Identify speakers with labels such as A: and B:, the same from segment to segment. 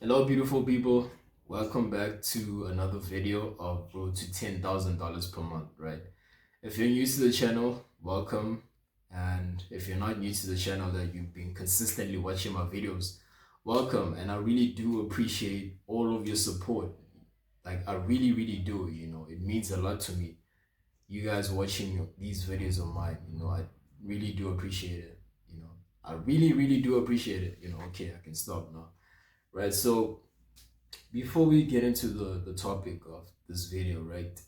A: Hello, beautiful people. Welcome back to another video of Road to $10,000 per month, right? If you're new to the channel, welcome. And if you're not new to the channel, that you've been consistently watching my videos, welcome. And I really do appreciate all of your support. Like, I really do, it means a lot to me. You guys watching these videos of mine, I really do appreciate it. I really do appreciate it. Okay, I can stop now. Right, so before we get into the topic of this video, right,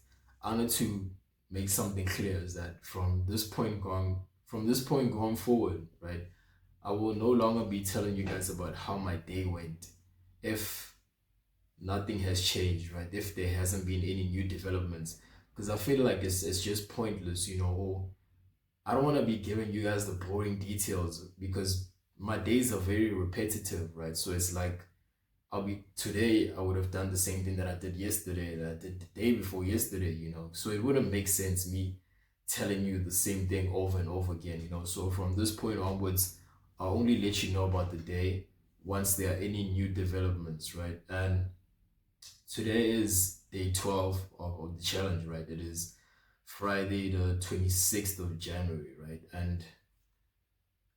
A: I wanted to make something clear is that from this point going forward, right, I will no longer be telling you guys about how my day went if nothing has changed, right? If there hasn't been any new developments. Because I feel like it's just pointless, or I don't want to be giving you guys the boring details because my days are very repetitive, right? So it's like today I would have done the same thing that I did yesterday, that I did the day before yesterday, So it wouldn't make sense me telling you the same thing over and over again. So from this point onwards, I'll only let you know about the day once there are any new developments, right? And today is day 12 of the challenge, right? It is Friday the 26th of January, right? And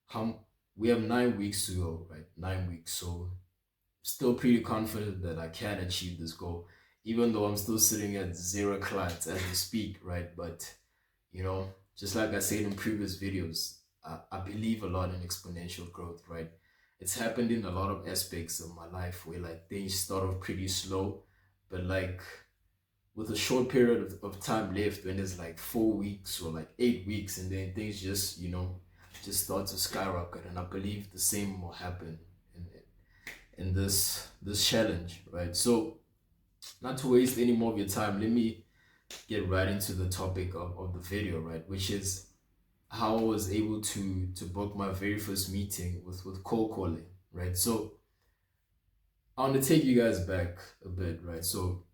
A: how we have 9 weeks to go, right? 9 weeks. So still pretty confident that I can achieve this goal, even though I'm still sitting at 0 clients as we speak, right? But just like I said in previous videos, I believe a lot in exponential growth, right? It's happened in a lot of aspects of my life where like things start off pretty slow, but like with a short period of time left, when there's like 4 weeks or like 8 weeks, and then things just start to skyrocket. And I believe the same will happen in this challenge, right? So not to waste any more of your time, let me get right into the topic of the video, right? Which is how I was able to book my very first meeting with cold calling, right? So I want to take you guys back a bit, right? So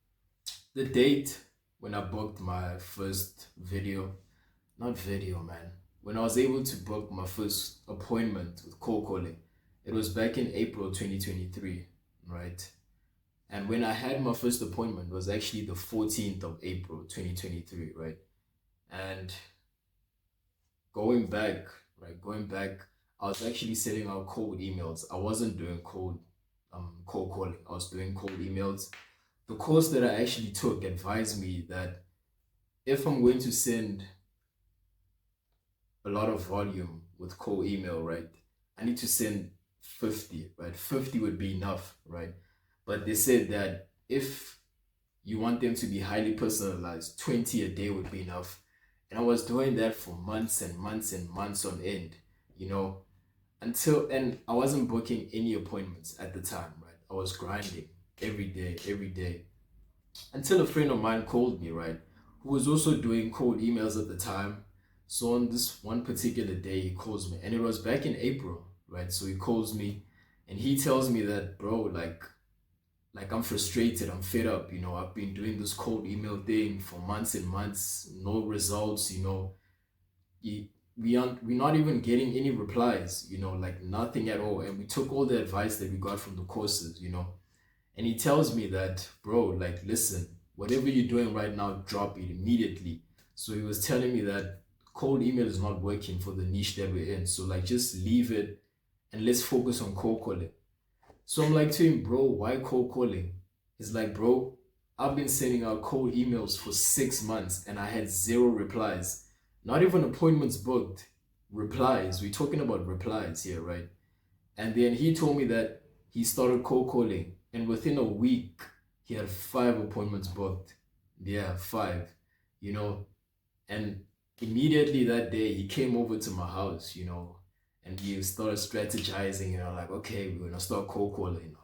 A: the date when I booked my first not video, man. When I was able to book my first appointment with cold calling, it was back in April 2023, right? And when I had my first appointment was actually the 14th of April 2023, right? And going back, I was actually sending out cold emails. I wasn't doing cold calling. I was doing cold emails. The course that I actually took advised me that if I'm going to send a lot of volume with cold email, right, I need to send 50, right? 50 would be enough, right? But they said that if you want them to be highly personalized, 20 a day would be enough. And I was doing that for months and months and months on end, you know, and I wasn't booking any appointments at the time, right? I was grinding every day, until a friend of mine called me, right, who was also doing cold emails at the time. So on this one particular day, he calls me, and it was back in April, right? So he calls me, and he tells me that, bro, like I'm frustrated, I'm fed up. I've been doing this cold email thing for months and months, no results. He, we're not even getting any replies. Like nothing at all. And we took all the advice that we got from the courses. And he tells me that, bro, like, listen, whatever you're doing right now, drop it immediately. So he was telling me that cold email is not working for the niche that we're in. So like, just leave it and let's focus on cold calling. So I'm like to him, bro, why cold calling? He's like, bro, I've been sending out cold emails for 6 months and I had zero replies. Not even appointments booked. Replies. We're talking about replies here, right? And then he told me that he started cold calling, and within a week, he had 5 appointments booked. Yeah, five, you know. And immediately that day, he came over to my house, and we started strategizing, like, okay, we're gonna start cold calling,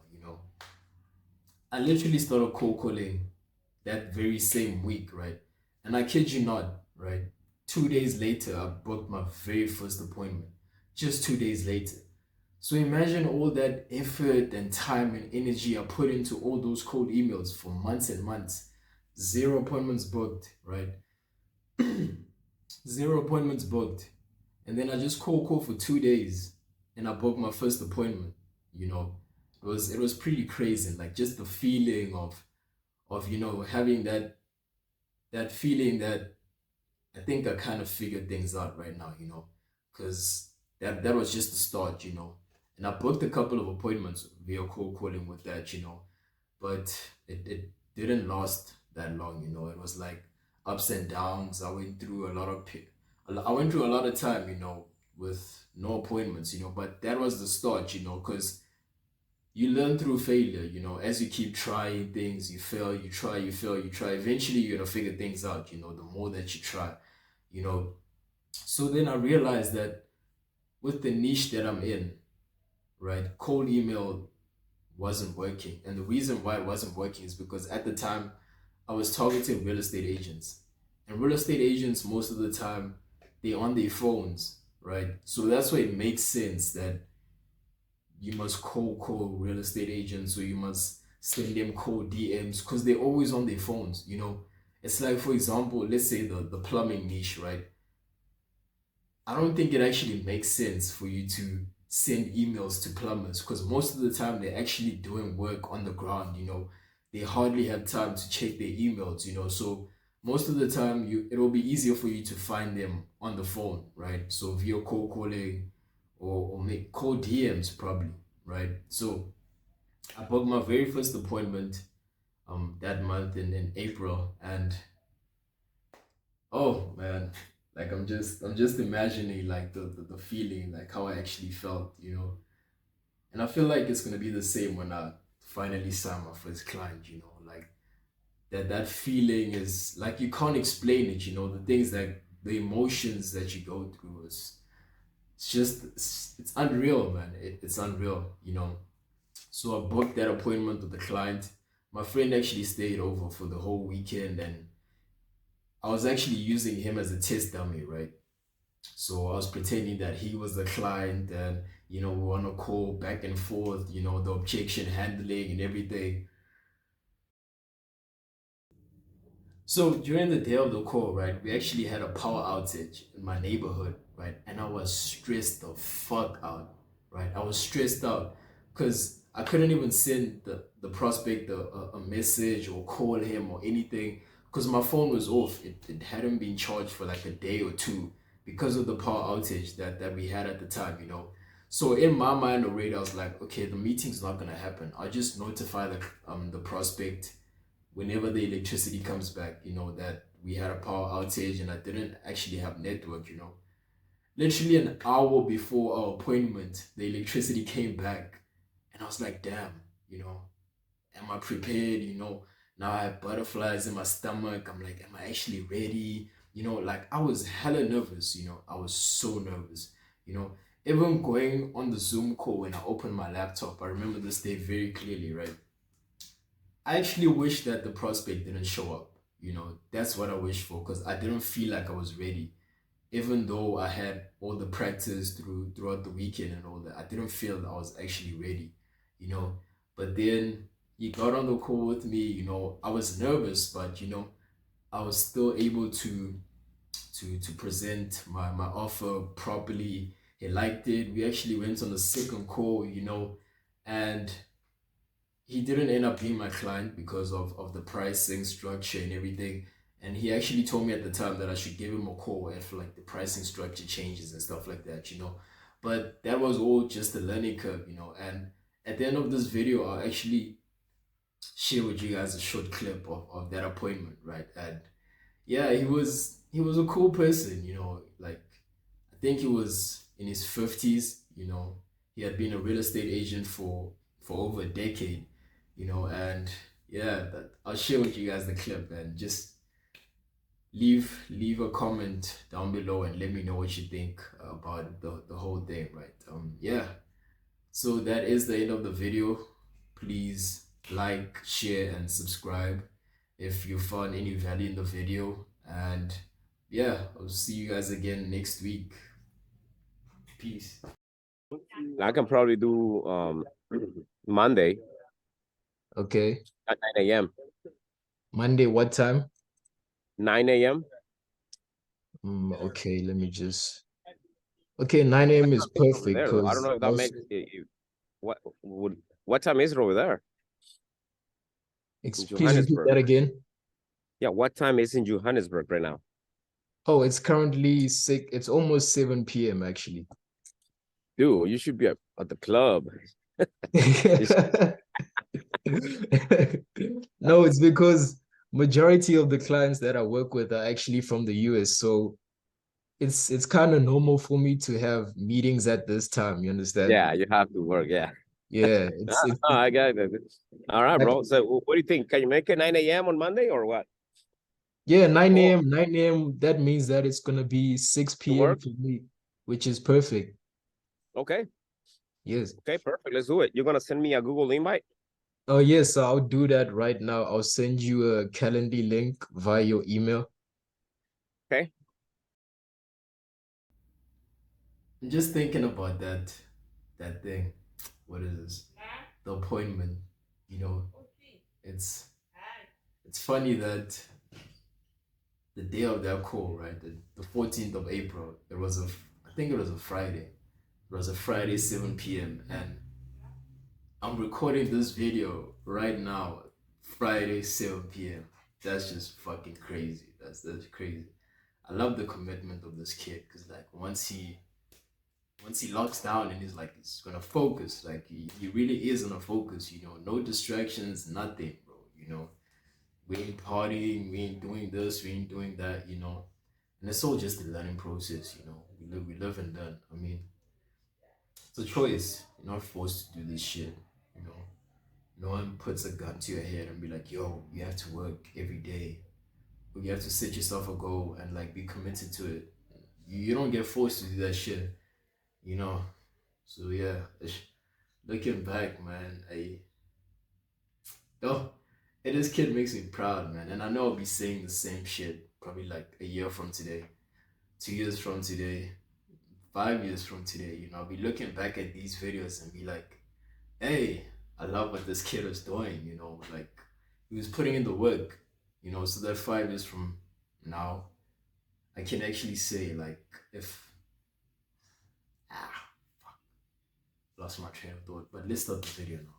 A: I literally started cold calling that very same week, right? And I kid you not, right? 2 days later, I booked my very first appointment. Just 2 days later. So imagine all that effort and time and energy I put into all those cold emails for months and months. Zero appointments booked, right? Zero appointments booked. And then I just call for 2 days and I booked my first appointment, you know. it was pretty crazy. Like just the feeling of having that feeling that I think I kind of figured things out right now, because that was just the start. And I booked a couple of appointments via cold calling with that, but it didn't last that long. It was like ups and downs. I went through a lot of I went through a lot of time, with no appointments, but that was the start, because you learn through failure, as you keep trying things, you fail, you try, you fail, you try. Eventually, you're gonna figure things out, the more that you try, you know. So then I realized that with the niche that I'm in, right, cold email wasn't working. And the reason why it wasn't working is because at the time I was targeting real estate agents. And real estate agents, most of the time, they're on their phones, right? So that's why it makes sense that you must cold call real estate agents or you must send them cold DMs because they're always on their phones. It's like, for example, let's say the plumbing niche, right? I don't think it actually makes sense for you to send emails to plumbers because most of the time they're actually doing work on the ground. They hardly have time to check their emails. So most of the time it'll be easier for you to find them on the phone, right? So via cold calling or make cold DMs probably, right? So I booked my very first appointment that month in April, and oh man, like I'm just imagining like the feeling, like how I actually felt. And I feel like it's gonna be the same when I finally sign my first client. Like that feeling is like you can't explain it. The things that the emotions that you go through is it's just it's unreal, man. It's unreal. So I booked that appointment with the client. My friend actually stayed over for the whole weekend, and I was actually using him as a test dummy, right? So I was pretending that he was the client, and we want to call back and forth, the objection handling and everything. So during the day of the call, right, we actually had a power outage in my neighborhood, right? And I was stressed the fuck out, right? I was stressed out because I couldn't even send the prospect a message or call him or anything because my phone was off. It hadn't been charged for like a day or two because of the power outage that we had at the time. So in my mind already, I was like, okay, the meeting's not gonna happen. I'll just notify the prospect whenever the electricity comes back, that we had a power outage and I didn't actually have network. Literally an hour before our appointment, the electricity came back. And I was like, damn, am I prepared? Now I have butterflies in my stomach. I'm like, am I actually ready? Like I was hella nervous. I was so nervous. You know, even going on the Zoom call when I opened my laptop, I remember this day very clearly, right? I actually wish that the prospect didn't show up. That's what I wish for because I didn't feel like I was ready. Even though I had all the practice throughout the weekend and all that, I didn't feel I was actually ready. You know, but then he got on the call with me. I was nervous, but I was still able to present my offer properly. He liked it. We actually went on a second call, and he didn't end up being my client because of the pricing structure and everything. And he actually told me at the time that I should give him a call if like the pricing structure changes and stuff like that. But that was all just a learning curve. And at the end of this video, I'll actually share with you guys a short clip of that appointment, right? And yeah, he was a cool person. Like I think he was in his 50s. He had been a real estate agent for over a decade, and yeah, I'll share with you guys the clip and just leave a comment down below and let me know what you think about the whole thing, right? Yeah. So that is the end of the video. Please like, share, and subscribe if you found any value in the video. And yeah, I'll see you guys again next week. Peace.
B: I can probably do Monday
A: Okay.
B: at 9 a.m.
A: Monday, what time?
B: 9 a.m.
A: Okay, let me just. Okay, 9 a.m. is
B: Over
A: perfect
B: there though. I don't
A: because
B: know if that
A: also
B: makes it. What would What time is it over there in
A: Please repeat
B: Johannesburg?
A: that again.
B: Yeah, what time is in Johannesburg right now?
A: Oh, it's currently six. It's almost 7 p.m. actually.
B: Dude, you should be at the club.
A: No, it's because majority of the clients that I work with are actually from the US. So it's kind of normal for me to have meetings at this time. You understand?
B: Yeah, you have to work. Yeah.
A: Yeah,
B: I got it. All right,
A: like
B: bro. So what do you think? Can you make it 9 a.m. on Monday or what?
A: yeah, 9
B: Oh,
A: a.m. 9 a.m. That means that it's gonna be
B: to
A: 6 p.m.
B: work?
A: for me, which is perfect.
B: Okay.
A: Yes.
B: Okay, perfect. Let's do it. You're gonna send me a Google invite?
A: Oh yes, so I'll do that right now. I'll send you a Calendly link via your email.
B: Okay.
A: I'm just thinking about that thing. What is this? The appointment. You know, it's it's funny that the day of that call, right? The 14th of April, I think it was a Friday. It was a Friday, 7 p.m. And I'm recording this video right now, Friday, 7 p.m. That's just fucking crazy. That's crazy. I love the commitment of this kid because like once he locks down and he's gonna focus, like he really is gonna focus, no distractions, nothing, bro. We ain't partying, we ain't doing this, we ain't doing that, and it's all just a learning process, we live and learn. I mean, it's a choice. You're not forced to do this shit, you know. No one puts a gun to your head and be like, yo, you have to work every day. Or you have to set yourself a goal and like be committed to it. You don't get forced to do that shit, you know. So yeah, looking back, man, oh, this kid makes me proud, man. And I know I'll be saying the same shit probably like a year from today, 2 years from today, 5 years from today. I'll be looking back at these videos and be like, hey, I love what this kid was doing, like he was putting in the work, so that 5 years from now, I can actually say, like, if, ah, lost my train of thought, but let's start the video now.